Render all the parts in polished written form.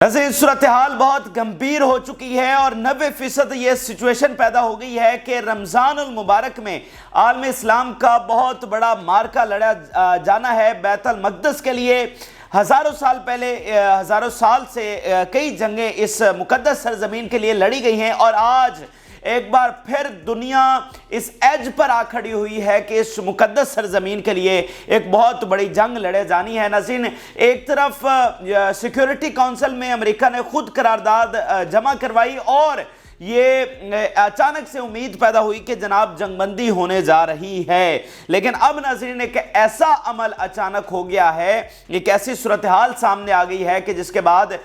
ناظرین صورتحال بہت گمبھیر ہو چکی ہے اور 90% یہ سچویشن پیدا ہو گئی ہے کہ رمضان المبارک میں عالم اسلام کا بہت بڑا مارکا لڑا جانا ہے بیت المقدس کے لیے۔ ہزاروں سال سے کئی جنگیں اس مقدس سرزمین کے لیے لڑی گئی ہیں اور آج ایک بار پھر دنیا اس ایج پر آ کھڑی ہوئی ہے کہ اس مقدس سرزمین کے لیے ایک بہت بڑی جنگ لڑے جانی ہے۔ ناظرین، ایک طرف سیکیورٹی کونسل میں امریکہ نے خود قرارداد جمع کروائی اور یہ اچانک سے امید پیدا ہوئی کہ جناب جنگ بندی ہونے جا رہی ہے، لیکن اب ناظرین ایک ایسا عمل اچانک ہو گیا ہے، ایک ایسی صورتحال سامنے آ گئی ہے کہ جس کے بعد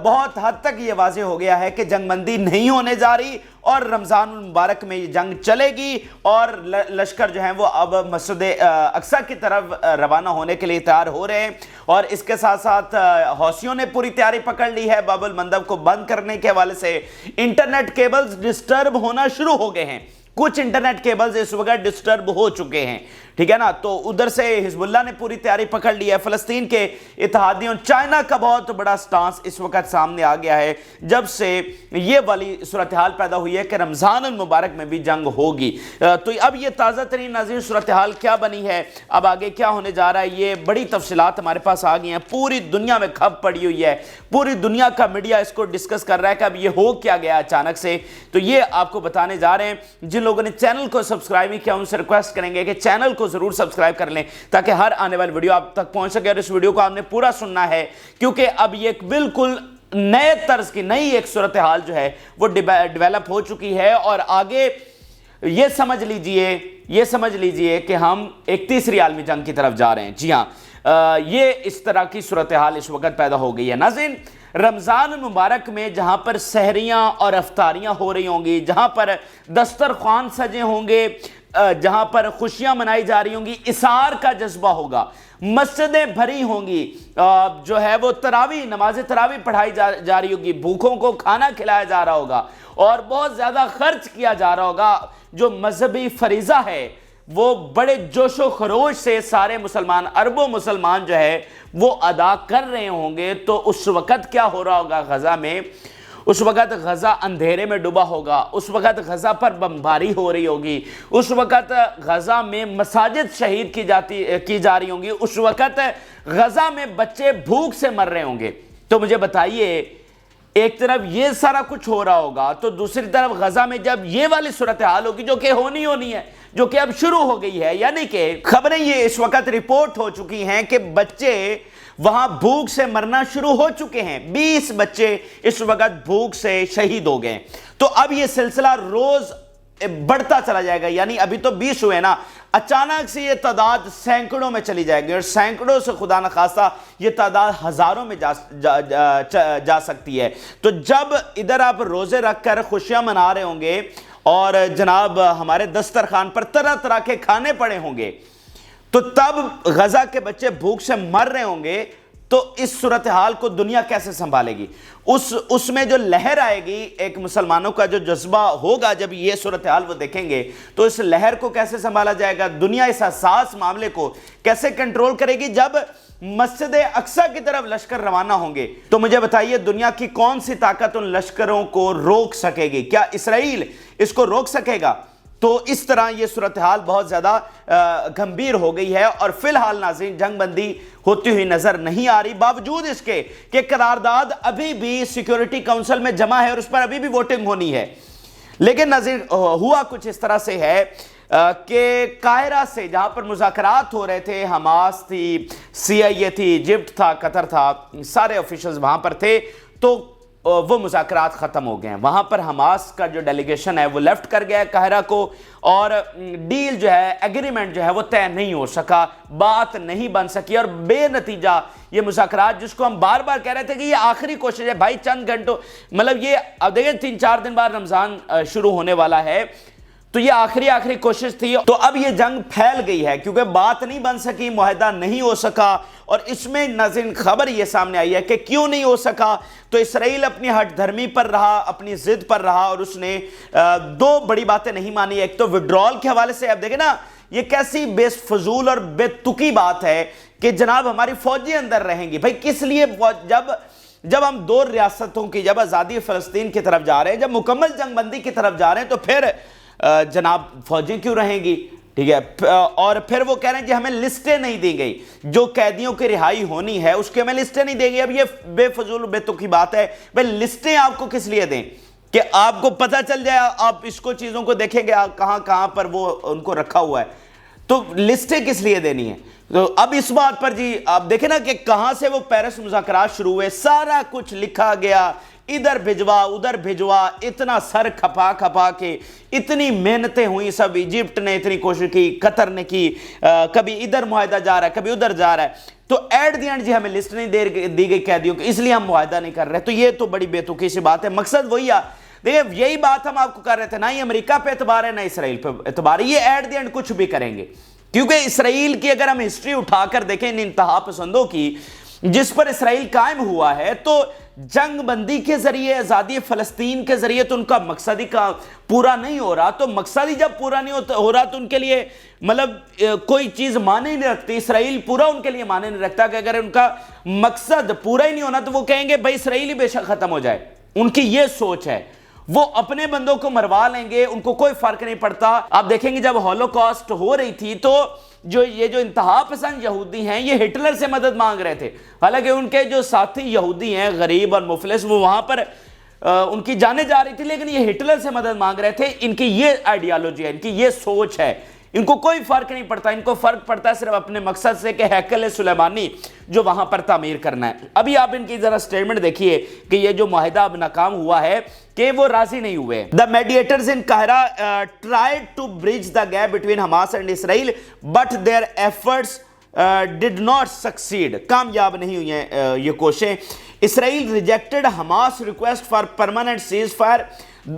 بہت حد تک یہ واضح ہو گیا ہے کہ جنگ بندی نہیں ہونے جا رہی اور رمضان المبارک میں یہ جنگ چلے گی اور لشکر جو ہیں وہ اب مسجد اقصی کی طرف روانہ ہونے کے لیے تیار ہو رہے ہیں۔ اور اس کے ساتھ ساتھ حوثیوں نے پوری تیاری پکڑ لی ہے۔ باب المندب کو بند کرنے کے حوالے سے انٹرنیٹ کیبلز ڈسٹرب ہونا شروع ہو گئے ہیں، کچھ انٹرنیٹ کیبلز اس وقت ڈسٹرب ہو چکے ہیں، ٹھیک ہے نا۔ تو ادھر سے حزب اللہ نے پوری تیاری پکڑ لی ہے۔ فلسطین کے اتحادیوں چائنا کا بہت بڑا سٹانس اس وقت سامنے آ گیا ہے جب سے یہ والی صورتحال پیدا ہوئی ہے کہ رمضان المبارک میں بھی جنگ ہوگی۔ تو اب یہ تازہ ترین ناظرین صورتحال کیا بنی ہے، اب آگے کیا ہونے جا رہا ہے، یہ بڑی تفصیلات ہمارے پاس آ گئی ہیں۔ پوری دنیا میں کھپ پڑی ہوئی ہے، پوری دنیا کا میڈیا اس کو ڈسکس کر رہا ہے کہ اب یہ ہو کیا گیا اچانک سے۔ تو یہ آپ کو بتانے جا رہے ہیں۔ جن لوگوں نے چینل کو سبسکرائب نہیں کیا ان سے ریکویسٹ کریں گے کہ چینل کو ضرور سبسکرائب کر لیں تاکہ ہر آنے والی ویڈیو آپ تک پہنچ سکے، اور اس ویڈیو کو آپ نے پورا سننا ہے کیونکہ اب یہ ایک بالکل نئے طرز کی نئی ایک صورتحال جو ہے وہ ڈیویلپ ہو چکی ہے اور آگے یہ سمجھ لیجئے کہ ہم ایک تیسری عالمی جنگ کی طرف جا رہے ہیں۔ جی ہاں، یہ اس طرح کی صورتحال اس وقت پیدا ہو گئی ہے۔ ناظرین، رمضان المبارک میں جہاں پر سحریاں اور افطاریاں ہو رہی ہوں گی، جہاں پر دسترخوان سجے ہوں گے، جہاں پر خوشیاں منائی جا رہی ہوں گی، اسحار کا جذبہ ہوگا، مسجدیں بھری ہوں گی، جو ہے وہ نماز تراویح پڑھائی جا رہی ہوگی، بھوکوں کو کھانا کھلایا جا رہا ہوگا اور بہت زیادہ خرچ کیا جا رہا ہوگا۔ جو مذہبی فریضہ ہے وہ بڑے جوش و خروش سے سارے مسلمان، اربوں مسلمان جو ہے وہ ادا کر رہے ہوں گے۔ تو اس وقت کیا ہو رہا ہوگا غزہ میں؟ اس وقت غزہ اندھیرے میں ڈوبا ہوگا، اس وقت غزہ پر بمباری ہو رہی ہوگی، اس وقت غزہ میں مساجد شہید کی جا رہی ہوں گی، اس وقت غزہ میں بچے بھوک سے مر رہے ہوں گے۔ تو مجھے بتائیے، ایک طرف یہ سارا کچھ ہو رہا ہوگا تو دوسری طرف غزہ میں جب یہ والی صورتحال ہوگی جو کہ ہونی ہے، جو کہ اب شروع ہو گئی ہے، یعنی کہ خبریں یہ اس وقت رپورٹ ہو چکی ہیں کہ بچے وہاں بھوک سے مرنا شروع ہو چکے ہیں۔ 20 بچے اس وقت بھوک سے شہید ہو گئے۔ تو اب یہ سلسلہ روز بڑھتا چلا جائے گا، یعنی ابھی تو 20 ہوئے نا، اچانک سے یہ تعداد سینکڑوں میں چلی جائے گی اور سینکڑوں سے خدا نخواستہ یہ تعداد ہزاروں میں جا سکتی ہے۔ تو جب ادھر آپ روزے رکھ کر خوشیاں منا رہے ہوں گے اور جناب ہمارے دسترخوان پر طرح طرح کے کھانے پڑے ہوں گے، تو تب غزہ کے بچے بھوک سے مر رہے ہوں گے، تو اس صورتحال کو دنیا کیسے سنبھالے گی؟ اس میں جو لہر آئے گی، ایک مسلمانوں کا جو جذبہ ہوگا جب یہ صورتحال وہ دیکھیں گے، تو اس لہر کو کیسے سنبھالا جائے گا؟ دنیا اس حساس معاملے کو کیسے کنٹرول کرے گی جب مسجد اقصی کی طرف لشکر روانہ ہوں گے؟ تو مجھے بتائیے، دنیا کی کون سی طاقت ان لشکروں کو روک سکے گی؟ کیا اسرائیل اس کو روک سکے گا؟ تو اس طرح یہ صورتحال بہت زیادہ گمبھیر ہو گئی ہے اور فی الحال ناظرین جنگ بندی ہوتی ہوئی نظر نہیں آ رہی، باوجود اس کے کہ قرارداد ابھی بھی سیکیورٹی کونسل میں جمع ہے اور اس پر ابھی بھی ووٹنگ ہونی ہے۔ لیکن ناظرین ہوا کچھ اس طرح سے ہے کہ قاہرہ سے جہاں پر مذاکرات ہو رہے تھے، حماس تھی، CIA تھی، ایجپٹ تھا، قطر تھا، سارے آفیشلز وہاں پر تھے، تو وہ مذاکرات ختم ہو گئے ہیں۔ وہاں پر حماس کا جو ڈیلیگیشن ہے وہ لیفٹ کر گیا ہے قاہرہ کو، اور ڈیل جو ہے، ایگریمنٹ جو ہے وہ طے نہیں ہو سکا، بات نہیں بن سکی اور بے نتیجہ یہ مذاکرات، جس کو ہم بار بار کہہ رہے تھے کہ یہ آخری کوشش ہے بھائی، چند گھنٹوں، مطلب یہ اب دیکھیں 3-4 دن بعد رمضان شروع ہونے والا ہے، تو یہ آخری کوشش تھی۔ تو اب یہ جنگ پھیل گئی ہے کیونکہ بات نہیں بن سکی، معاہدہ نہیں ہو سکا، اور اس میں ناظرین خبر یہ سامنے آئی ہے کہ کیوں نہیں ہو سکا۔ تو اسرائیل اپنی ہٹ دھرمی پر رہا، اپنی ضد پر رہا، اور اس نے 2 بڑی باتیں نہیں مانی۔ ایک تو وڈرال کے حوالے سے، اب دیکھیں نا یہ کیسی بے فضول اور بے تکی بات ہے کہ جناب ہماری فوجی اندر رہیں گی۔ بھائی کس لیے؟ جب جب ہم دو ریاستوں کی، جب آزادی فلسطین کی طرف جا رہے ہیں، جب مکمل جنگ بندی کی طرف جا رہے ہیں، تو پھر جناب فوجیں کیوں رہیں گی؟ ٹھیک ہے، اور پھر وہ کہہ رہے ہیں کہ ہمیں لسٹیں نہیں دی گئی، جو قیدیوں کی رہائی ہونی ہے اس کے ہمیں لسٹیں نہیں دے گی۔ اب یہ بے فضول بے تکی بات ہے، بھئی لسٹیں آپ کو کس لیے دیں؟ کہ آپ کو پتہ چل جائے، آپ اس کو چیزوں کو دیکھیں گے کہاں کہاں پر وہ ان کو رکھا ہوا ہے، تو لسٹیں کس لیے دینی ہیں؟ تو اب اس بات پر جی آپ دیکھیں نا کہ کہاں سے وہ پیرس مذاکرات شروع ہوئے، سارا کچھ لکھا گیا، ادھر بھجوا ادھر بھجوا، اتنا سر کھپا کھپا کے اتنی محنتیں ہوئیں، سب ایجپٹ نے اتنی کوشش کی، قطر نے کی، کبھی ادھر معاہدہ جا رہا ہے کبھی ادھر جا رہا ہے، تو ایٹ دی اینڈ جی ہمیں لسٹ نہیں دی گئی قیدیوں کی، اس لیے ہم معاہدہ نہیں کر رہے۔ تو یہ تو بڑی بے تکی سی بات ہے، مقصد وہی ہے۔ دیکھیں یہی بات ہم آپ کو کر رہے تھے، نہ ہی امریکہ پہ اعتبار ہے نہ اسرائیل پہ اعتبار ہے، یہ ایٹ دی اینڈ کچھ بھی کریں گے، کیونکہ اسرائیل کی اگر ہم ہسٹری اٹھا کر دیکھیں ان انتہا پسندوں کی جس پر اسرائیل قائم ہوا ہے، تو جنگ بندی کے ذریعے، آزادی فلسطین کے ذریعے تو ان کا مقصد ہی پورا نہیں ہو رہا، تو مقصد ہی جب پورا نہیں ہو رہا تو ان کے لیے مطلب کوئی چیز معنی نہیں رکھتی، اسرائیل پورا ان کے لیے معنی نہیں رکھتا، کہ اگر ان کا مقصد پورا ہی نہیں ہونا تو وہ کہیں گے بھائی اسرائیل ہی بے شک ختم ہو جائے، ان کی یہ سوچ ہے، وہ اپنے بندوں کو مروا لیں گے، ان کو کوئی فرق نہیں پڑتا۔ آپ دیکھیں گے جب ہولوکاسٹ ہو رہی تھی تو یہ جو انتہا پسند یہودی ہیں یہ ہٹلر سے مدد مانگ رہے تھے، حالانکہ ان کے جو ساتھی یہودی ہیں غریب اور مفلس وہ وہاں پر ان کی جانیں جا رہی تھی، لیکن یہ ہٹلر سے مدد مانگ رہے تھے۔ ان کی یہ آئیڈیالوجی ہے، ان کی یہ سوچ ہے، ان کو کوئی فرق نہیں پڑتا، ان کو فرق پڑتا ہے صرف اپنے مقصد سے کہ ہیکل سلیمانی جو وہاں پر تعمیر کرنا ہے۔ ابھی آپ ان کی ذرا سٹیٹمنٹ دیکھیے کہ یہ جو معاہدہ اب ناکام ہوا ہے کہ وہ راضی نہیں ہوئے۔ The mediators in Kahira tried to bridge the gap between Hamas and Israel, but their efforts did not succeed. کامیاب نہیں ہوئی ہیں یہ کوششیں۔ Israel rejected Hamas request for permanent ceasefire,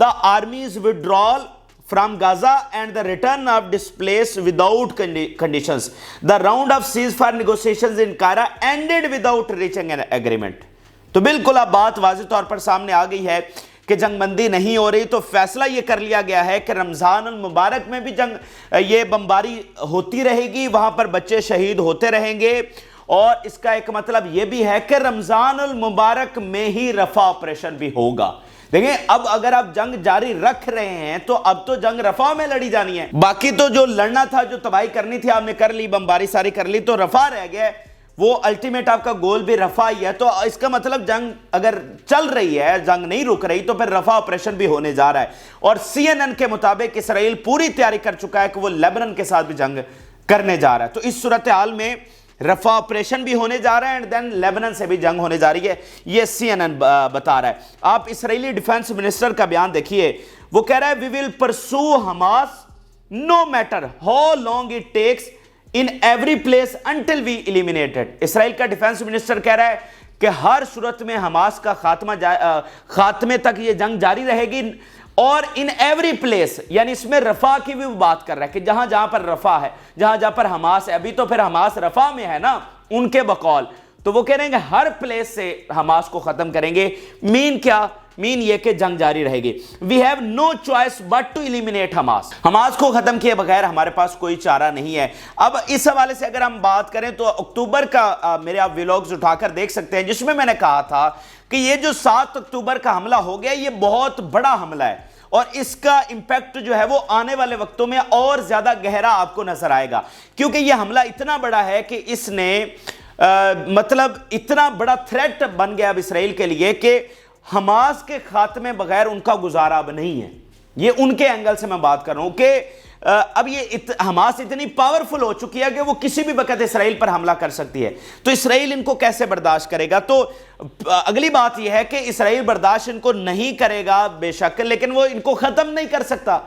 the army's withdrawal from Gaza and the return of displaced without conditions. The round of ceasefire negotiations in Kahira ended without reaching an agreement. تو بالکل اب بات واضح طور پر سامنے آ گئی ہے کہ جنگ بندی نہیں ہو رہی، تو فیصلہ یہ کر لیا گیا ہے کہ رمضان المبارک میں بھی یہ بمباری ہوتی رہے گی، وہاں پر بچے شہید ہوتے رہیں گے، اور اس کا ایک مطلب یہ بھی ہے کہ رمضان المبارک میں ہی رفح آپریشن بھی ہوگا۔ دیکھیں اب اگر آپ جنگ جاری رکھ رہے ہیں تو اب تو جنگ رفح میں لڑی جانی ہے، باقی تو جو لڑنا تھا، جو تباہی کرنی تھی آپ نے کر لی، بمباری ساری کر لی، تو رفح رہ گیا ہے، وہ الٹیمیٹ آپ کا گول بھی رفح ہی ہے۔ تو اس کا مطلب جنگ اگر چل رہی ہے، جنگ نہیں رک رہی، تو پھر رفح آپریشن بھی ہونے جا رہا ہے، اور CNN کے مطابق اسرائیل پوری تیاری کر چکا ہے کہ وہ لیبنان کے ساتھ بھی جنگ کرنے جا رہا ہے۔ تو اس صورتحال میں رفح آپریشن بھی ہونے جا رہا ہے، اینڈ دین لیبنان سے بھی جنگ ہونے جا رہی ہے، یہ CNN بتا رہا ہے۔ آپ اسرائیلی ڈیفنس منسٹر کا بیان دیکھیے، وہ کہہ رہا ہے "We will pursue Hamas no matter how long it takes in every place until we eliminate it." اسرائیل کا ڈیفنس منسٹر کہہ رہا ہے کہ ہر صورت میں حماس کا خاتمے تک یہ جنگ جاری رہے گی، اور ان ایوری پلیس، یعنی اس میں رفح کی بھی بات کر رہا ہے کہ جہاں جہاں پر رفح ہے، جہاں جہاں پر حماس ہے، ابھی تو پھر حماس رفح میں ہے نا ان کے بقول، تو وہ کہہ رہے ہیں کہ ہر پلیس سے حماس کو ختم کریں گے۔ مین کیا؟ مین یہ کہ جنگ جاری رہے گی۔ We have no choice but to eliminate Hamas. Hamas کو ختم کیے بغیر ہمارے پاس کوئی چارہ نہیں ہے۔ اب اس حوالے سے اگر ہم بات کریں تو اکتوبر کا میرے آپ ویلوگز اٹھا کر دیکھ سکتے ہیں، جس میں نے کہا تھا کہ یہ جو 7 اکتوبر کا حملہ ہو گیا یہ بہت بڑا حملہ ہے، اور اس کا امپیکٹ جو ہے وہ آنے والے وقتوں میں اور زیادہ گہرا آپ کو نظر آئے گا، کیونکہ یہ حملہ اتنا بڑا ہے کہ اس نے مطلب اتنا بڑا تھریٹ بن گیا اب اسرائیل کے لیے کہ حماس کے خاتمے بغیر ان کا گزارا اب نہیں ہے۔ یہ ان کے اینگل سے میں بات کر رہا ہوں کہ اب یہ حماس اتنی پاورفل ہو چکی ہے کہ وہ کسی بھی وقت اسرائیل پر حملہ کر سکتی ہے، تو اسرائیل ان کو کیسے برداشت کرے گا؟ تو اگلی بات یہ ہے کہ اسرائیل برداشت ان کو نہیں کرے گا بے شک، لیکن وہ ان کو ختم نہیں کر سکتا،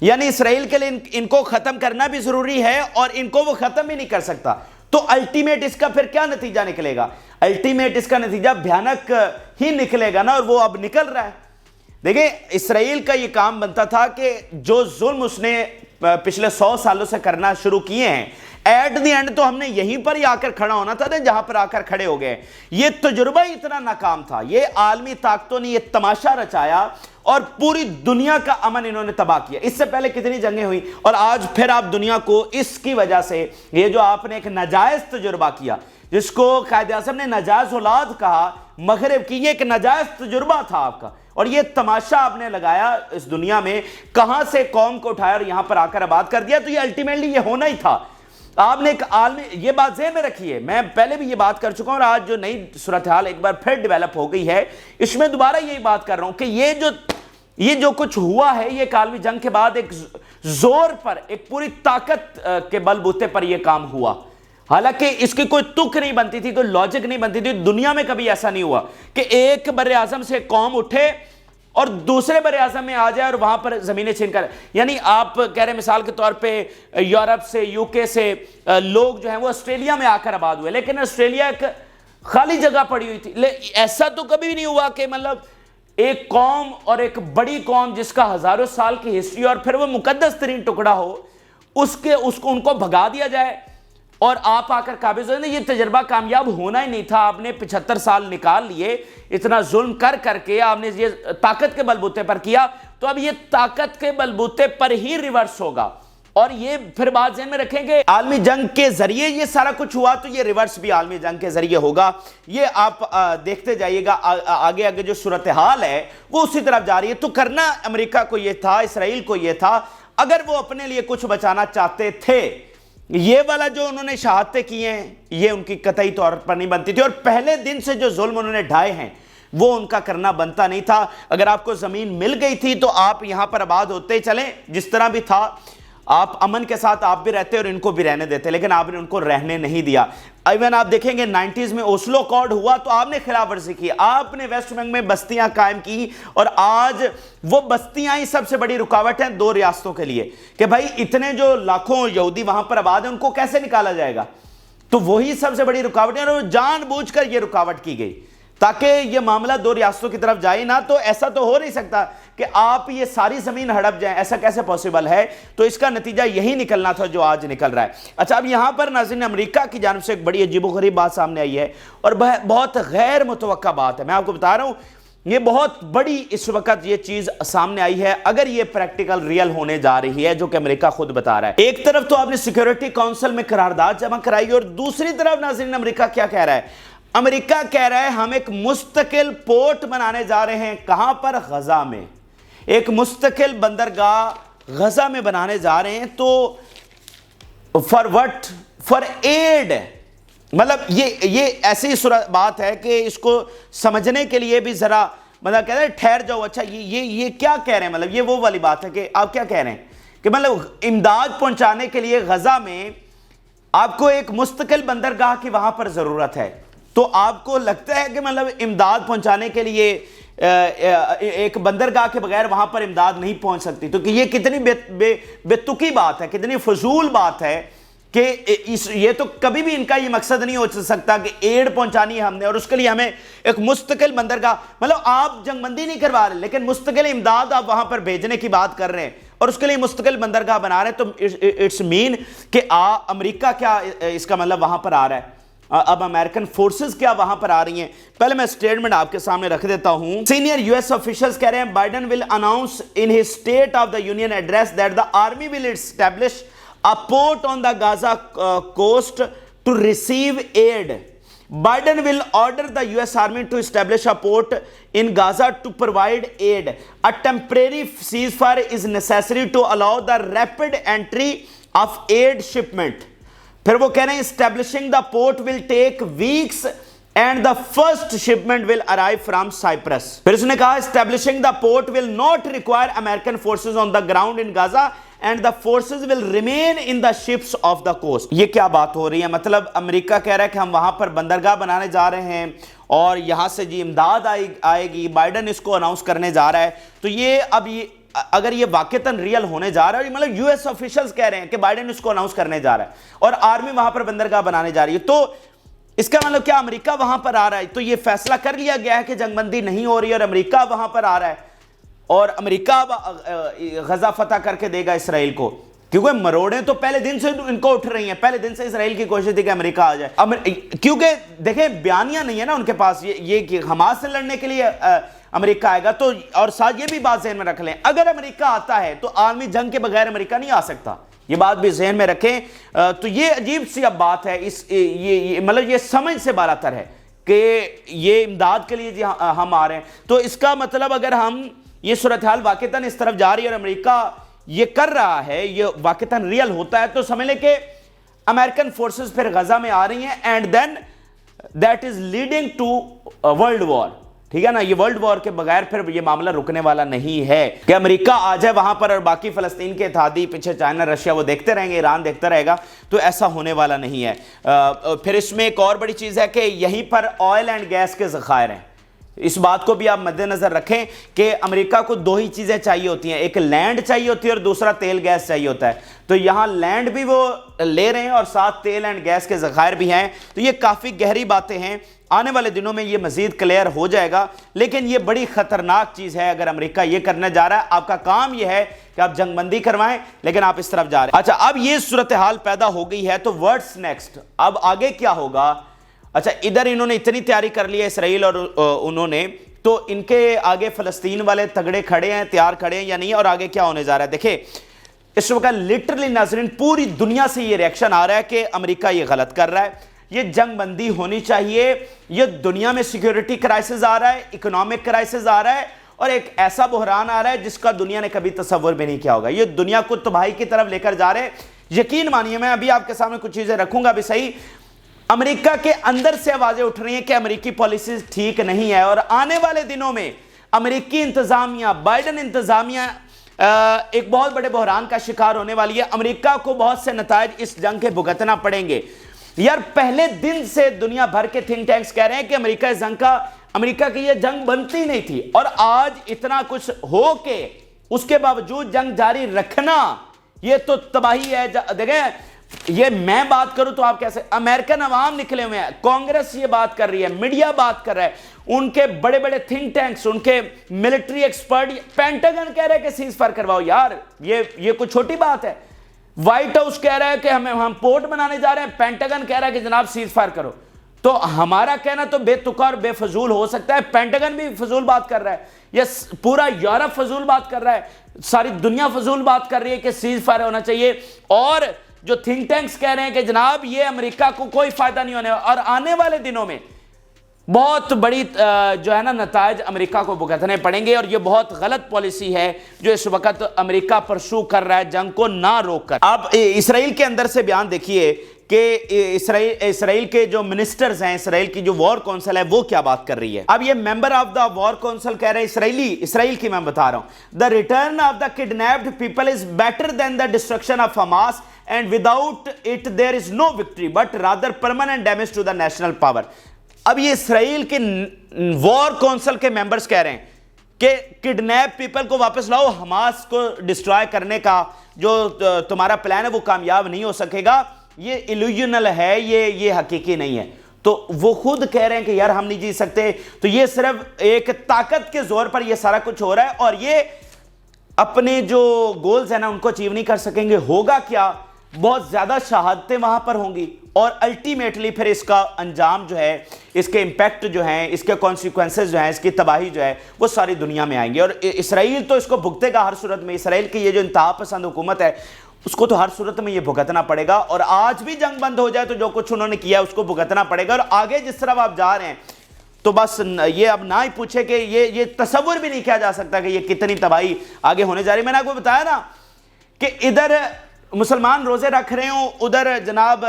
یعنی اسرائیل کے لیے ان کو ختم کرنا بھی ضروری ہے اور ان کو وہ ختم بھی نہیں کر سکتا۔ تو الٹیمیٹ اس کا پھر کیا نتیجہ نکلے گا؟ الٹیمیٹ اس کا نتیجہ بھیانک ہی نکلے گا نا، اور وہ اب نکل رہا ہے۔ دیکھیں اسرائیل کا یہ کام بنتا تھا کہ جو ظلم اس نے پچھلے 100 سالوں سے کرنا شروع کیے ہیں، ایٹ دی اینڈ تو ہم نے یہیں پر ہی آ کر کھڑا ہونا تھا نا جہاں پر آ کر کھڑے ہو گئے۔ یہ تجربہ ہی اتنا ناکام تھا، یہ عالمی طاقتوں نے یہ تماشا رچایا اور پوری دنیا کا امن انہوں نے تباہ کیا۔ اس سے پہلے کتنی جنگیں ہوئی، اور آج پھر آپ دنیا کو اس کی وجہ سے، یہ جو آپ نے ایک ناجائز تجربہ کیا جس کو قائد اعظم نے ناجائز اولاد کہا مغرب کی، یہ ایک ناجائز تجربہ تھا آپ کا، اور یہ تماشا آپ نے لگایا اس دنیا میں، کہاں سے قوم کو اٹھایا اور یہاں پر آ کر آباد کر دیا، تو یہ الٹیمیٹلی یہ ہونا ہی تھا۔ آپ نے ایک عالمی، یہ بات ذہن میں رکھیے، میں پہلے بھی یہ بات کر چکا ہوں، اور آج جو نئی صورتحال ایک بار پھر ڈیولپ ہو گئی ہے، اس میں دوبارہ یہی بات کر رہا ہوں کہ یہ جو کچھ ہوا ہے، یہ ایک عالمی جنگ کے بعد ایک زور پر، ایک پوری طاقت کے بل بوتے پر یہ کام ہوا، حالانکہ اس کی کوئی تک نہیں بنتی تھی، کوئی لاجک نہیں بنتی تھی، دنیا میں کبھی ایسا نہیں ہوا کہ ایک بر اعظم سے قوم اٹھے اور دوسرے بر اعظم میں آ جائے اور وہاں پر زمینیں چھین کر، یعنی آپ کہہ رہے ہیں مثال کے طور پہ یورپ سے، یو کے سے لوگ جو ہیں وہ آسٹریلیا میں آ کر آباد ہوئے، لیکن آسٹریلیا ایک خالی جگہ پڑی ہوئی تھی، ایسا تو کبھی بھی نہیں ہوا کہ مطلب ایک قوم اور ایک بڑی قوم جس کا ہزاروں سال کی ہسٹری اور پھر وہ مقدس ترین ٹکڑا ہو، ان کو بھگا دیا جائے اور آپ آ کر قابض ہوئے۔ یہ تجربہ کامیاب ہونا ہی نہیں تھا، آپ نے 75 سال نکال لیے، اتنا ظلم کر کے آپ نے یہ طاقت کے بلبوتے پر کیا، تو اب یہ طاقت کے بلبوتے پر ہی ریورس ہوگا، اور یہ پھر بات ذہن میں رکھیں کہ عالمی جنگ کے ذریعے یہ سارا کچھ ہوا، تو یہ ریورس بھی عالمی جنگ کے ذریعے ہوگا۔ یہ آپ دیکھتے جائیے گا، آگے جو صورتحال ہے وہ اسی طرف جا رہی ہے۔ تو کرنا امریکہ کو یہ تھا، اسرائیل کو یہ تھا، اگر وہ اپنے لیے کچھ بچانا چاہتے تھے، یہ والا جو انہوں نے شہادتیں کی ہیں یہ ان کی قطعی طور پر نہیں بنتی تھی، اور پہلے دن سے جو ظلم انہوں نے ڈھائے ہیں وہ ان کا کرنا بنتا نہیں تھا۔ اگر آپ کو زمین مل گئی تھی تو آپ یہاں پر آباد ہوتے چلیں، جس طرح بھی تھا، آپ امن کے ساتھ آپ بھی رہتے اور ان کو بھی رہنے دیتے، لیکن آپ نے ان کو رہنے نہیں دیا۔ ایون آپ دیکھیں گے 90s میں اوسلو اکارڈ ہوا تو آپ نے خلاف ورزی کی، آپ نے ویسٹ بینک میں بستیاں قائم کی، اور آج وہ بستیاں ہی سب سے بڑی رکاوٹ ہیں 2 ریاستوں کے لیے، کہ بھائی اتنے جو لاکھوں یہودی وہاں پر آباد ہیں ان کو کیسے نکالا جائے گا، تو وہی سب سے بڑی رکاوٹ ہے، اور جان بوجھ کر یہ رکاوٹ کی گئی تاکہ یہ معاملہ 2 ریاستوں کی طرف جائے نہ۔ تو ایسا تو ہو نہیں سکتا کہ آپ یہ ساری زمین ہڑپ جائیں، ایسا کیسے پوسیبل ہے؟ تو اس کا نتیجہ یہی نکلنا تھا جو آج نکل رہا ہے۔ اچھا، اب یہاں پر ناظرین امریکہ کی جانب سے ایک بڑی عجیب و غریب بات سامنے آئی ہے، اور بہت غیر متوقع بات ہے، میں آپ کو بتا رہا ہوں، یہ بہت بڑی اس وقت یہ چیز سامنے آئی ہے، اگر یہ پریکٹیکل ریئل ہونے جا رہی ہے، جو کہ امریکہ خود بتا رہا ہے۔ ایک طرف تو آپ نے سیکیورٹی کونسل میں قرارداد جمع کرائی، اور دوسری طرف ناظرین امریکہ کیا کہہ رہا ہے؟ امریکہ کہہ رہا ہے ہم ایک مستقل پورٹ بنانے جا رہے ہیں، کہاں پر؟ غزہ میں، ایک مستقل بندرگاہ غزہ میں بنانے جا رہے ہیں۔ تو فار وٹ؟ فار ایڈ، مطلب یہ ایسی بات ہے کہ اس کو سمجھنے کے لیے بھی ذرا مطلب کہتے ہیں ٹھہر جاؤ، اچھا یہ کیا کہہ رہے ہیں؟ مطلب یہ وہ والی بات ہے کہ آپ کیا کہہ رہے ہیں کہ مطلب امداد پہنچانے کے لیے غزہ میں آپ کو ایک مستقل بندرگاہ کی وہاں پر ضرورت ہے، تو آپ کو لگتا ہے کہ مطلب امداد پہنچانے کے لیے ایک بندرگاہ کے بغیر وہاں پر امداد نہیں پہنچ سکتی؟ تو کہ یہ کتنی بے تکی بات ہے، کتنی فضول بات ہے کہ یہ تو کبھی بھی ان کا یہ مقصد نہیں ہو سکتا کہ ایڈ پہنچانی ہے ہم نے اور اس کے لیے ہمیں ایک مستقل بندرگاہ، مطلب آپ جنگ بندی نہیں کروا رہے لیکن مستقل امداد آپ وہاں پر بھیجنے کی بات کر رہے ہیں اور اس کے لیے مستقل بندرگاہ بنا رہے ہیں، تو اٹس مین کہ امریکہ کیا اس کا مطلب وہاں پر آ رہا ہے، اب امریکن فورسز کیا وہاں پر آ رہی ہیں؟ پہلے میں سٹیٹمنٹ آپ کے سامنے رکھ دیتا ہوں۔ سینئر یو ایس آفیشلز کہہ رہے ہیں Biden will announce in his state of the union address that the army will establish a port on the Gaza coast to receive aid. Biden will order the US Army to establish a port in Gaza to provide aid. A temporary ceasefire is necessary to allow the rapid entry of aid shipment. پھر وہ کہہ رہے ہیں establishing the port will take weeks and the first shipment will arrive from Cyprus. پھر اس نے کہا establishing the port will not require American forces on the ground in Gaza and the forces will remain in the ships of the coast. یہ کیا بات ہو رہی ہے؟ مطلب امریکہ کہہ رہا ہے کہ ہم وہاں پر بندرگاہ بنانے جا رہے ہیں اور یہاں سے جی امداد آئے گی، بائیڈن اس کو اناؤنس کرنے جا رہا ہے، تو یہ اب اگر یہ واقعتاً ریئل ہونے جا رہا ہے، مطلب یو ایس آفیشلز کہہ رہے ہیں کہ بائیڈن اس کو اناؤنس کرنے جا رہا ہے اور آرمی وہاں پر بندرگاہ بنانے جا رہی ہے، تو اس کا مطلب کیا امریکہ وہاں پر آ رہا ہے؟ تو یہ فیصلہ کر لیا گیا ہے کہ جنگ بندی نہیں ہو رہی اور امریکہ وہاں پر آ رہا ہے اور امریکہ غزہ فتح کر کے دے گا اسرائیل کو، کیونکہ مروڑیں تو پہلے دن سے ان کو اٹھ رہی ہیں، پہلے دن سے اسرائیل کی کوشش تھی کہ امریکہ آ جائے، کیونکہ دیکھیں بیانیہ نہیں ہے نا ان کے پاس یہ کہ حماس سے لڑنے کے لیے امریکہ آئے گا، تو اور ساتھ یہ بھی بات ذہن میں رکھ لیں اگر امریکہ آتا ہے تو عالمی جنگ کے بغیر امریکہ نہیں آ سکتا، یہ بات بھی ذہن میں رکھیں. تو یہ عجیب سی اب بات ہے, مطلب یہ سمجھ سے بالاتر ہے کہ یہ امداد کے لیے ہم آ رہے ہیں. تو اس کا مطلب اگر ہم یہ صورتحال واقعتاً اس طرف جا رہی ہے اور امریکہ یہ کر رہا ہے, یہ واقعتاً ریئل ہوتا ہے, تو سمجھ لیں کہ امریکن فورسز پھر غزہ میں آ رہی ہیں, and then that is leading to world war. ٹھیک ہے نا, یہ ورلڈ وار کے بغیر پھر یہ معاملہ رکنے والا نہیں ہے کہ امریکہ آ جائے وہاں پر اور باقی فلسطین کے اتحادی پیچھے چائنا رشیا وہ دیکھتے رہیں گے, ایران دیکھتا رہے گا. تو ایسا ہونے والا نہیں ہے. پھر اس میں ایک اور بڑی چیز ہے کہ یہیں پر آئل اینڈ گیس کے ذخائر ہیں. اس بات کو بھی آپ مد نظر رکھیں کہ امریکہ کو دو ہی چیزیں چاہیے ہوتی ہیں, ایک لینڈ چاہیے ہوتی ہے اور دوسرا تیل گیس چاہیے ہوتا ہے. تو یہاں لینڈ بھی وہ لے رہے ہیں اور ساتھ تیل اینڈ گیس کے ذخائر بھی ہیں. تو یہ کافی گہری باتیں ہیں, آنے والے دنوں میں یہ مزید کلیئر ہو جائے گا. لیکن یہ بڑی خطرناک چیز ہے اگر امریکہ یہ کرنے جا رہا ہے. آپ کا کام یہ ہے کہ آپ جنگ بندی کروائیں, لیکن آپ اس طرف جا رہے ہیں. اچھا, اب یہ صورتحال پیدا ہو گئی ہے, تو ورڈز نیکسٹ, اب آگے کیا ہوگا؟ اچھا, ادھر انہوں نے اتنی تیاری کر لی ہے اسرائیل اور انہوں نے, تو ان کے آگے فلسطین والے تگڑے کھڑے ہیں, تیار کھڑے ہیں یا نہیں, اور آگے کیا ہونے جا رہا ہے؟ دیکھیں اس وقت لٹرلی ناظرین پوری دنیا سے یہ ریاکشن آ رہا ہے کہ امریکہ یہ غلط کر رہا ہے, یہ جنگ بندی ہونی چاہیے, یہ دنیا میں سیکیورٹی کرائسس آ رہا ہے, اکنامک کرائسس آ رہا ہے, اور ایک ایسا بحران آ رہا ہے جس کا دنیا نے کبھی تصور بھی نہیں کیا ہوگا. یہ دنیا کو تباہی کی طرف لے کر جا رہے ہیں. یقین مانیے, میں ابھی آپ کے سامنے کچھ چیزیں رکھوں گا بھی صحیح, امریکہ کے اندر سے آوازیں اٹھ رہی ہیں کہ امریکی پالیسیز ٹھیک نہیں ہے, اور آنے والے دنوں میں امریکی انتظامیہ, بائیڈن انتظامیہ ایک بہت بڑے بحران کا شکار ہونے والی ہے. امریکہ کو بہت سے نتائج اس جنگ کے بھگتنا پڑیں گے. یار پہلے دن سے دنیا بھر کے تھنک ٹینکس کہہ رہے ہیں کہ امریکہ کی یہ جنگ بنتی نہیں تھی, اور آج اتنا کچھ ہو کے اس کے باوجود جنگ جاری رکھنا یہ تو تباہی ہے. دیکھیں یہ میں بات کروں تو آپ کیسے, امریکن عوام نکلے ہوئے ہیں, کانگریس یہ بات کر رہی ہے, میڈیا بات کر رہا ہے, ان کے بڑے بڑے تھنک ٹینکس, ان کے ملٹری ایکسپرٹ, پینٹاگن کہہ رہے ہیں کہ سیز فائر کرواؤ. یار یہ کوئی چھوٹی بات ہے. وائٹ ہاؤس کہہ رہا ہے کہ ہم پورٹ بنانے جا رہے ہیں, پینٹاگن کہہ رہا ہے کہ جناب سیز فائر کرو. تو ہمارا کہنا تو بے تکا اور بے فضول ہو سکتا ہے, پینٹاگن بھی فضول بات کر رہا ہے, یہ پورا یورپ فضول بات کر رہا ہے, ساری دنیا فضول بات کر رہی ہے کہ سیز فائر ہونا چاہیے, اور جو تھنک ٹینکس کہہ رہے ہیں کہ جناب یہ امریکہ کو کوئی فائدہ نہیں ہونے, اور آنے والے دنوں میں بہت بڑی جو ہے نا نتائج امریکہ کو بھگتنے پڑیں گے. اور یہ بہت غلط پالیسی ہے جو اس وقت امریکہ پرسو کر رہا ہے جنگ کو نہ روک کر. اب اسرائیل کے اندر سے بیان دیکھیے کہ اسرائیل کے جو منسٹرز ہیں, اسرائیل کی جو وار کونسل ہے وہ کیا بات کر رہی ہے. اب یہ member of the war council کہہ رہے ہیں اسرائیل کی میں بتا رہا ہوں, the return of the kidnapped people is better than the destruction of Hamas and without it there is no victory but rather permanent damage to the national power. اب یہ اسرائیل کے وار کونسل کے ممبرز کہہ رہے ہیں کہ کڈنیپ پیپل کو واپس لاؤ, حماس کو ڈسٹرائے کرنے کا جو تمہارا پلان ہے وہ کامیاب نہیں ہو سکے گا, یہ ایلوژنل ہے, یہ حقیقی نہیں ہے. تو وہ خود کہہ رہے ہیں کہ یار ہم نہیں جیت سکتے. تو یہ صرف ایک طاقت کے زور پر یہ سارا کچھ ہو رہا ہے, اور یہ اپنے جو گولز ہیں نا ان کو اچیو نہیں کر سکیں گے. ہوگا کیا, بہت زیادہ شہادتیں وہاں پر ہوں گی, اور الٹیمیٹلی پھر اس کا انجام جو ہے, اس کے امپیکٹ جو ہیں, اس کے کانسیکوینسز جو ہیں, اس کی تباہی جو ہے وہ ساری دنیا میں آئیں گے. اور اسرائیل تو اس کو بھگتے گا ہر صورت میں. اسرائیل کی یہ جو انتہا پسند حکومت ہے اس کو تو ہر صورت میں یہ بھگتنا پڑے گا, اور آج بھی جنگ بند ہو جائے تو جو کچھ انہوں نے کیا اس کو بھگتنا پڑے گا. اور آگے جس طرح آپ جا رہے ہیں تو بس یہ اب نہ ہی پوچھے کہ یہ تصور بھی نہیں کیا جا سکتا کہ یہ کتنی تباہی آگے ہونے جا رہی ہے. میں نے آپ کو بتایا نا کہ ادھر مسلمان روزے رکھ رہے ہوں, ادھر جناب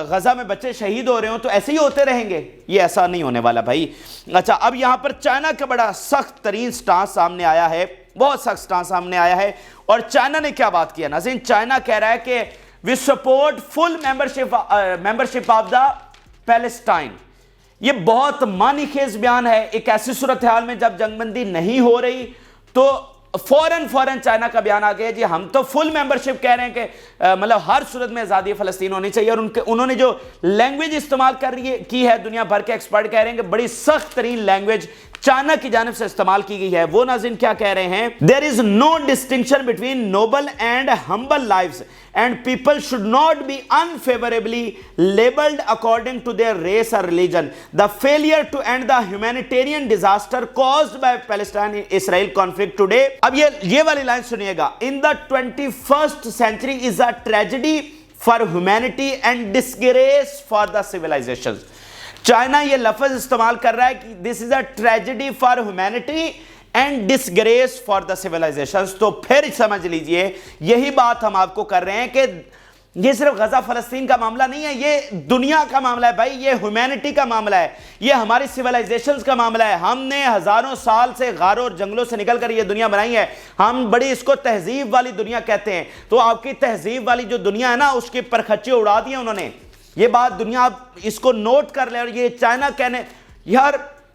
غزہ میں بچے شہید ہو رہے ہوں, تو ایسے ہی ہوتے رہیں گے. یہ ایسا نہیں ہونے والا بھائی. اچھا, اب یہاں پر چائنا کا بڑا سخت ترین سٹانس سامنے آیا ہے, بہت سخت سٹانس سامنے آیا ہے. اور چائنا نے کیا بات کیا ناظرین, چائنا کہہ رہا ہے کہ we support full membership of the Palestine. یہ بہت معنی خیز بیان ہے. ایک ایسی صورتحال میں جب جنگ بندی نہیں ہو رہی تو فوراً چائنا کا بیان آ گیا جی ہم تو فل ممبرشپ کہہ رہے ہیں کہ مطلب ہر صورت میں آزادی فلسطین ہونی چاہیے. اور انہوں نے جو لینگویج استعمال کی ہے دنیا بھر کے ایکسپرٹ کہہ رہے ہیں کہ بڑی سخت ترین لینگویج چائنا کی جانب سے استعمال کی گئی ہے. وہ ناظرین کیا کہہ رہے ہیں؟ There is no distinction between noble and humble lives and people should not be unfavorably labeled according to their race or religion. The failure to end the humanitarian disaster caused by Palestine-Israel conflict today. اب یہ والی line سنیے گا. In the 21st century is a tragedy for humanity and disgrace for the civilizations. China یہ لفظ استعمال کر رہا ہے کہ this is a tragedy for humanity and disgrace for the civilizations. تو پھر سمجھ لیجئے یہی بات ہم آپ کو کر رہے ہیں کہ یہ صرف غزہ فلسطین کا معاملہ نہیں ہے, یہ دنیا کا معاملہ ہے بھائی, یہ ہیومینٹی کا معاملہ ہے, یہ ہماری سیولائزیشنز کا معاملہ ہے. ہم نے ہزاروں سال سے غاروں اور جنگلوں سے نکل کر یہ دنیا بنائی ہے. ہم بڑی اس کو تہذیب والی دنیا کہتے ہیں. تو آپ کی تہذیب والی جو دنیا ہے نا, اس کی پرخچے اڑا دیے انہوں نے. یہ بات دنیا آپ اس کو نوٹ کر لیں. اور یہ چائنا کہنے یار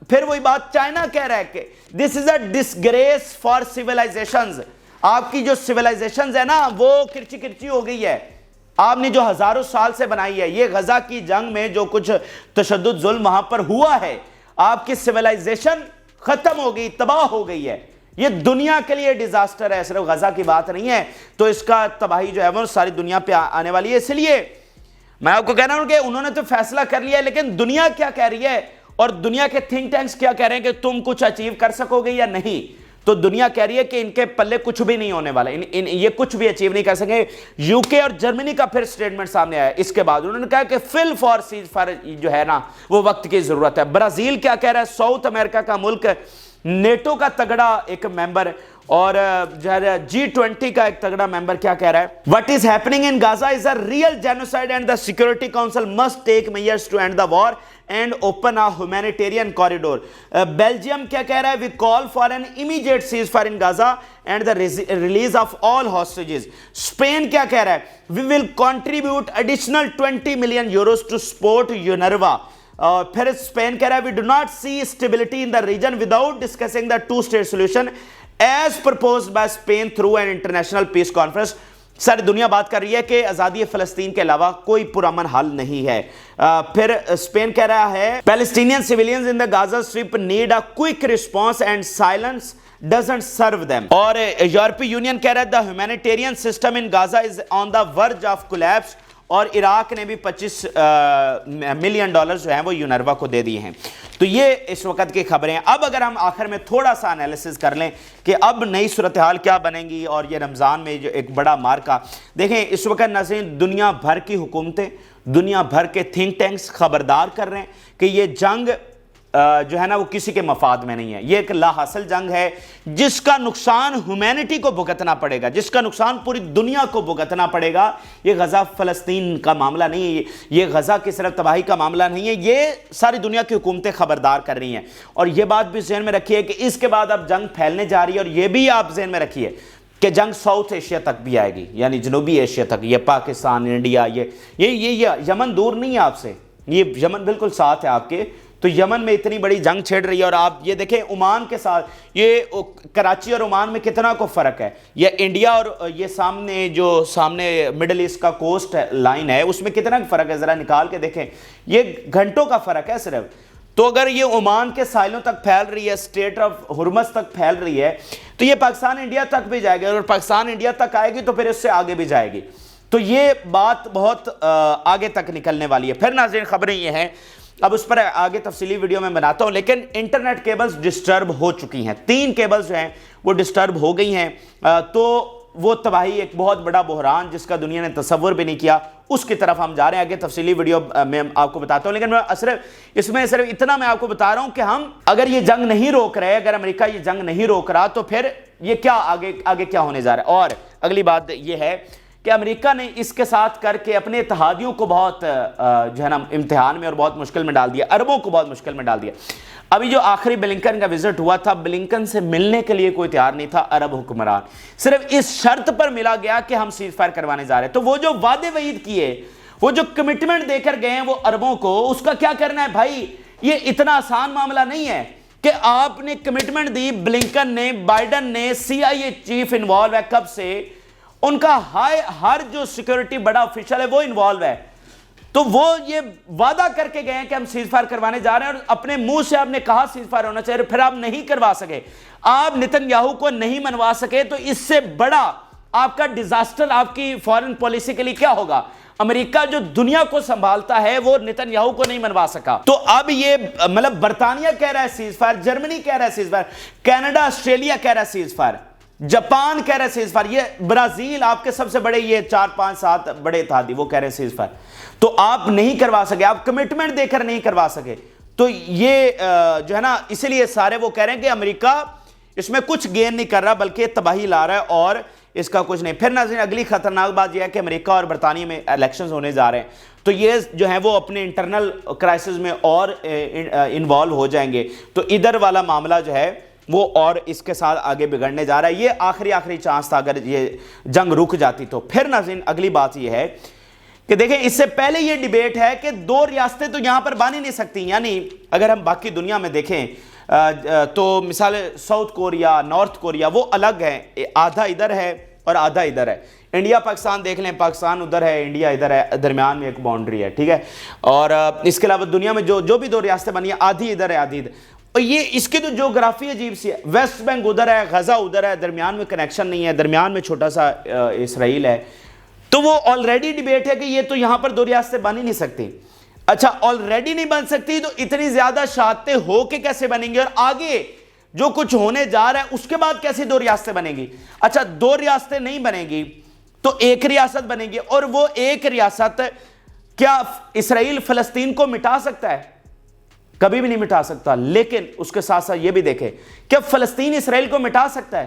پھر وہی بات چائنا کہہ رہا ہے کہ this is a disgrace for civilizations. آپ کی جو سیولائزیشنز ہے نا وہ کرچی کرچی ہو گئی ہے. آپ نے جو ہزاروں سال سے بنائی ہے, یہ غزہ کی جنگ میں جو کچھ تشدد ظلم وہاں پر ہوا ہے, آپ کی سیولائزیشن ختم ہو گئی, تباہ ہو گئی ہے. یہ دنیا کے لیے ڈیزاسٹر ہے, صرف غزہ کی بات نہیں ہے. تو اس کا تباہی جو ہے وہ ساری دنیا پہ آنے والی ہے. اس لیے میں آپ کو کہہ رہا ہوں کہ انہوں نے تو فیصلہ کر لیا ہے, لیکن دنیا کیا کہہ رہی ہے اور دنیا کے تھنک ٹینکس کیا کہہ رہے ہیں کہ تم کچھ اچیو کر سکو گے یا نہیں. تو دنیا کہہ رہی ہے کہ ان کے پلے کچھ بھی نہیں ہونے والا, یہ کچھ بھی اچیو نہیں کر سکیں. یو کے اور جرمنی کا پھر سٹیٹمنٹ سامنے آیا اس کے بعد. انہوں نے کہا کہ فل فار سیز فار جو ہے نا وہ وقت کی ضرورت ہے. برازیل کیا کہہ رہا ہے, ساؤتھ امریکہ کا ملک, نیٹو کا تگڑا ایک ممبر اور G20 کا ایک تگڑا ممبر کیا کہہ رہا ہے, What is happening in Gaza is a real genocide and the Security Council must take measures to end the war and open a humanitarian corridor. Belgium کیا کہہ رہا ہے, We call for an immediate ceasefire in Gaza and the release of all hostages. Spain کیا کہہ رہا ہے, We will contribute additional 20 million euros to support UNRWA. پھر Spain کہہ رہا ہے, We do not see stability in the region without discussing the two-state solution as proposed by Spain through an international peace conference. ساری دنیا بات کر رہی ہے کہ آزادی فلسطین کے علاوہ کوئی پرامن حل نہیں ہے. پھر اسپین کہہ رہا ہے, Palestinian civilians in the Gaza Strip need a quick response and silence doesn't serve them. اور یورپی یونین کہہ رہا ہے, The humanitarian system in Gaza is on the verge of collapse. اور عراق نے بھی $25 ملین جو ہیں وہ یونروا کو دے دیے ہیں. تو یہ اس وقت کی خبریں ہیں. اب اگر ہم آخر میں تھوڑا سا انالیسس کر لیں کہ اب نئی صورتحال کیا بنیں گی اور یہ رمضان میں جو ایک بڑا مارکا, دیکھیں اس وقت ناظرین دنیا بھر کی حکومتیں, دنیا بھر کے تھنک ٹینکس خبردار کر رہے ہیں کہ یہ جنگ جو ہے نا وہ کسی کے مفاد میں نہیں ہے. یہ ایک لا حاصل جنگ ہے جس کا نقصان ہیومینٹی کو بھگتنا پڑے گا, جس کا نقصان پوری دنیا کو بھگتنا پڑے گا. یہ غزہ فلسطین کا معاملہ نہیں ہے, یہ غزہ کی صرف تباہی کا معاملہ نہیں ہے, یہ ساری دنیا کی حکومتیں خبردار کر رہی ہیں. اور یہ بات بھی ذہن میں رکھیے کہ اس کے بعد اب جنگ پھیلنے جا رہی ہے, اور یہ بھی آپ ذہن میں رکھیے کہ جنگ ساؤتھ ایشیا تک بھی آئے گی, یعنی جنوبی ایشیا تک. یہ پاکستان, انڈیا, یہ یمن دور نہیں ہے آپ سے, یہ یمن بالکل ساتھ ہے آپ کے. تو یمن میں اتنی بڑی جنگ چھڑ رہی ہے. اور آپ یہ دیکھیں عمان کے ساتھ, یہ کراچی اور عمان میں کتنا کو فرق ہے. یہ انڈیا اور یہ سامنے مڈل ایسٹ کا کوسٹ لائن ہے, اس میں کتنا فرق ہے, ذرا نکال کے دیکھیں. یہ گھنٹوں کا فرق ہے صرف. تو اگر یہ عمان کے ساحلوں تک پھیل رہی ہے, اسٹریٹ آف ہرمز تک پھیل رہی ہے, تو یہ پاکستان انڈیا تک بھی جائے گی, اور پاکستان انڈیا تک آئے گی تو پھر اس سے آگے بھی جائے گی. تو یہ بات بہت آگے تک نکلنے والی ہے. پھر ناظرین خبریں یہ ہیں, اب اس پر آگے تفصیلی ویڈیو میں بناتا ہوں, لیکن انٹرنیٹ کیبلز ڈسٹرب ہو چکی ہیں. 3 کیبلز جو ہیں وہ ڈسٹرب ہو گئی ہیں. تو وہ تباہی, ایک بہت بڑا بحران جس کا دنیا نے تصور بھی نہیں کیا, اس کی طرف ہم جا رہے ہیں. آگے تفصیلی ویڈیو میں آپ کو بتاتا ہوں, لیکن اس میں صرف اتنا میں آپ کو بتا رہا ہوں کہ ہم اگر یہ جنگ نہیں روک رہے, اگر امریکہ یہ جنگ نہیں روک رہا, تو پھر یہ کیا آگے کیا ہونے جا رہا ہے. اور اگلی بات یہ ہے کہ امریکہ نے اس کے ساتھ کر کے اپنے اتحادیوں کو بہت جو ہے نا امتحان میں اور بہت مشکل میں ڈال دیا, عربوں کو بہت مشکل میں ڈال دیا. ابھی جو آخری بلنکن کا وزٹ ہوا تھا, بلنکن سے ملنے کے لیے کوئی تیار نہیں تھا عرب حکمران, صرف اس شرط پر ملا گیا کہ ہم سیز فائر کروانے جا رہے ہیں. تو وہ جو وعدے وعید کیے, وہ جو کمٹمنٹ دے کر گئے ہیں وہ عربوں کو, اس کا کیا کرنا ہے بھائی. یہ اتنا آسان معاملہ نہیں ہے کہ آپ نے کمٹمنٹ دی, بلنکن نے, بائیڈن نے, CIA چیف انوالو ہے کب سے, ان کا ہر جو سیکیورٹی بڑا آفیشل ہے وہ انوالو ہے. تو وہ یہ وعدہ کر کے گئے ہیں کہ ہم سیز فائر کروانے جا رہے ہیں، اور اپنے منہ سے آپ نے کہا سیز فائر ہونا چاہیے، پھر آپ نہیں کروا سکے، آپ نتن یاہو کو نہیں منوا سکے، تو اس سے بڑا آپ کا ڈیزاسٹر آپ کی فارن پالیسی کے لیے کیا ہوگا؟ امریکہ جو دنیا کو سنبھالتا ہے وہ نتن یاہو کو نہیں منوا سکا۔ تو اب یہ مطلب برطانیہ کہہ رہا ہے سیز فائر، جرمنی کہہ رہا ہے سیز فائر، کینیڈا آسٹریلیا کہہ رہا ہے سیز فائر، جاپان کہہ رہے ہیں سیز فائر، یہ برازیل آپ کے سب سے بڑے یہ 4 5 7 بڑے اتحادی وہ کہہ رہے ہیں سیز فائر، تو آپ نہیں کروا سکے، آپ کمٹمنٹ دے کر نہیں کروا سکے۔ تو یہ جو ہے نا اسی لیے سارے وہ کہہ رہے ہیں کہ امریکہ اس میں کچھ گین نہیں کر رہا بلکہ تباہی لا رہا ہے اور اس کا کچھ نہیں۔ پھر ناظرین اگلی خطرناک بات یہ ہے کہ امریکہ اور برطانیہ میں الیکشنز ہونے جا رہے ہیں، تو یہ جو ہیں وہ اپنے انٹرنل کرائسس میں اور انوالو ہو جائیں گے، تو ادھر والا معاملہ جو ہے وہ اور اس کے ساتھ آگے بگڑنے جا رہا ہے۔ یہ آخری چانس تھا اگر یہ جنگ رک جاتی تو۔ پھر ناظرین اگلی بات یہ ہے کہ دیکھیں اس سے پہلے یہ ڈیبیٹ ہے کہ 2 ریاستیں تو یہاں پر بن ہی نہیں سکتی، یعنی اگر ہم باقی دنیا میں دیکھیں تو مثال ساؤتھ کوریا، نارتھ کوریا وہ الگ ہیں، آدھا ادھر ہے اور آدھا ادھر ہے۔ انڈیا پاکستان دیکھ لیں، پاکستان ادھر ہے، انڈیا ادھر ہے، درمیان میں ایک باؤنڈری ہے، ٹھیک ہے۔ اور اس کے علاوہ دنیا میں جو بھی 2 ریاستیں بنی ہیں، آدھی ادھر ہے آدھی ادھر، اور یہ اس کی تو جغرافی عجیب سی ہے، ویسٹ بینک ادھر ہے، غزہ ادھر ہے، درمیان میں کنیکشن نہیں ہے، درمیان میں چھوٹا سا اسرائیل ہے، تو وہ آلریڈی ڈیبیٹ ہے کہ یہ تو یہاں پر 2 ریاستیں بن ہی نہیں سکتی۔ اچھا آلریڈی نہیں بن سکتی تو اتنی زیادہ شہادتیں ہو کے کیسے بنیں گی، اور آگے جو کچھ ہونے جا رہا ہے اس کے بعد کیسے 2 ریاستیں بنیں گی؟ اچھا 2 ریاستیں نہیں بنیں گی تو ایک ریاست بنے گی، اور وہ ایک ریاست کیا اسرائیل فلسطین کو مٹا سکتا ہے؟ کبھی بھی نہیں مٹا سکتا۔ لیکن اس کے ساتھ ساتھ یہ بھی دیکھیں کہ فلسطین اسرائیل کو مٹا سکتا ہے؟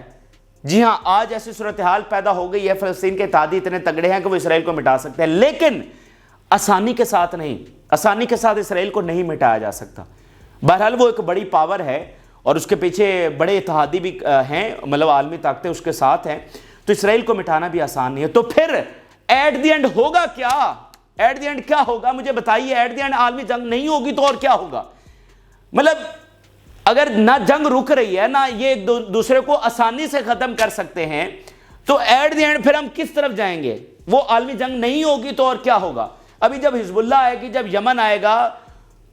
جی ہاں، آج ایسی صورتحال پیدا ہو گئی ہے، فلسطین کے اتحادی اتنے تگڑے ہیں کہ وہ اسرائیل کو مٹا سکتے ہیں، لیکن آسانی کے ساتھ نہیں، آسانی کے ساتھ اسرائیل کو نہیں مٹایا جا سکتا۔ بہرحال وہ ایک بڑی پاور ہے اور اس کے پیچھے بڑے اتحادی بھی ہیں، مطلب عالمی طاقتیں اس کے ساتھ ہیں، تو اسرائیل کو مٹانا بھی آسان نہیں ہے۔ تو پھر ایٹ دی اینڈ ہوگا کیا؟ ایٹ دی اینڈ کیا ہوگا مجھے بتائیے؟ ایٹ دی اینڈ عالمی جنگ نہیں ہوگی تو اور کیا ہوگا؟ مطلب اگر نہ جنگ رک رہی ہے، نہ یہ ایک دوسرے کو آسانی سے ختم کر سکتے ہیں، تو ایٹ دی اینڈ پھر ہم کس طرف جائیں گے؟ وہ عالمی جنگ نہیں ہوگی تو اور کیا ہوگا؟ ابھی جب حزب اللہ آئے گی، جب یمن آئے گا،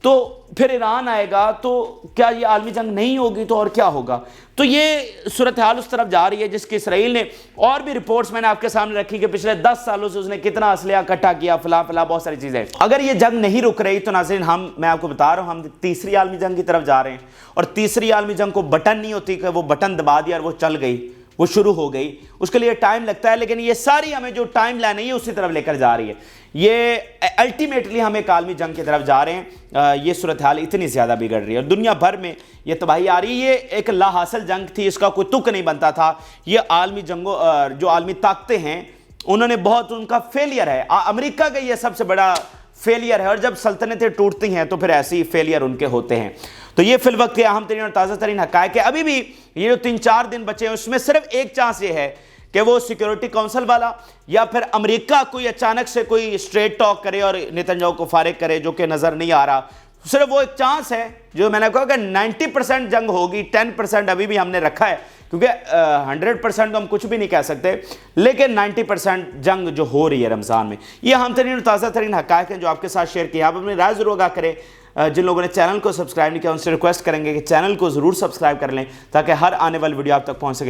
تو پھر ایران آئے گا، تو کیا یہ عالمی جنگ نہیں ہوگی تو اور کیا ہوگا؟ تو یہ صورتحال اس طرف جا رہی ہے جس کی اسرائیل نے اور بھی رپورٹس میں نے آپ کے سامنے رکھی کہ پچھلے 10 سالوں سے اس نے کتنا اسلحہ اکٹھا کیا، فلاں بہت ساری چیزیں۔ اگر یہ جنگ نہیں رک رہی تو ناظرین میں آپ کو بتا رہا ہوں ہم تیسری عالمی جنگ کی طرف جا رہے ہیں، اور تیسری عالمی جنگ کو بٹن نہیں ہوتی کہ وہ بٹن دبا دیا اور وہ چل گئی، وہ شروع ہو گئی، اس کے لیے ٹائم لگتا ہے، لیکن یہ ساری ہمیں جو ٹائم لائن ہے یہ اسی طرف لے کر جا رہی ہے۔ یہ الٹیمیٹلی ہم ایک عالمی جنگ کی طرف جا رہے ہیں۔ یہ صورتحال اتنی زیادہ بگڑ رہی ہے اور دنیا بھر میں یہ تباہی آ رہی ہے۔ یہ ایک لا حاصل جنگ تھی، اس کا کوئی تک نہیں بنتا تھا۔ یہ عالمی جنگوں جو عالمی طاقتیں ہیں انہوں نے بہت، ان کا فیلئر ہے، امریکہ کا یہ سب سے بڑا فیلئر ہے، اور جب سلطنتیں ٹوٹتی ہیں تو پھر ایسے ہی فیلئر ان کے ہوتے ہیں۔ تو یہ فی الوقت کے اہم ترین اور تازہ ترین حقائق ہے۔ ابھی بھی یہ جو 3-4 دن بچے ہیں اس میں صرف ایک چانس یہ ہے کہ وہ سیکیورٹی کونسل والا یا پھر امریکہ کوئی اچانک سے کوئی اسٹریٹ ٹاک کرے اور نتن یاہو کو فارغ کرے، جو کہ نظر نہیں آ رہا۔ صرف وہ ایک چانس ہے جو میں نے کہا کہ 90% جنگ ہوگی، 10% ابھی بھی ہم نے رکھا ہے، کیونکہ 100% تو ہم کچھ بھی نہیں کہہ سکتے، لیکن 90% جنگ جو ہو رہی ہے رمضان میں۔ یہ اہم ترین اور تازہ ترین حقائق ہیں جو آپ کے ساتھ شیئر کیا۔ آپ اپنی رائے ضرور آگاہ کریں۔ جن لوگوں نے چینل کو سبسکرائب نہیں کیا ان سے ریکویسٹ کریں گے کہ چینل کو ضرور سبسکرائب کر لیں تاکہ ہر آنے والی ویڈیو آپ تک پہنچ سکے۔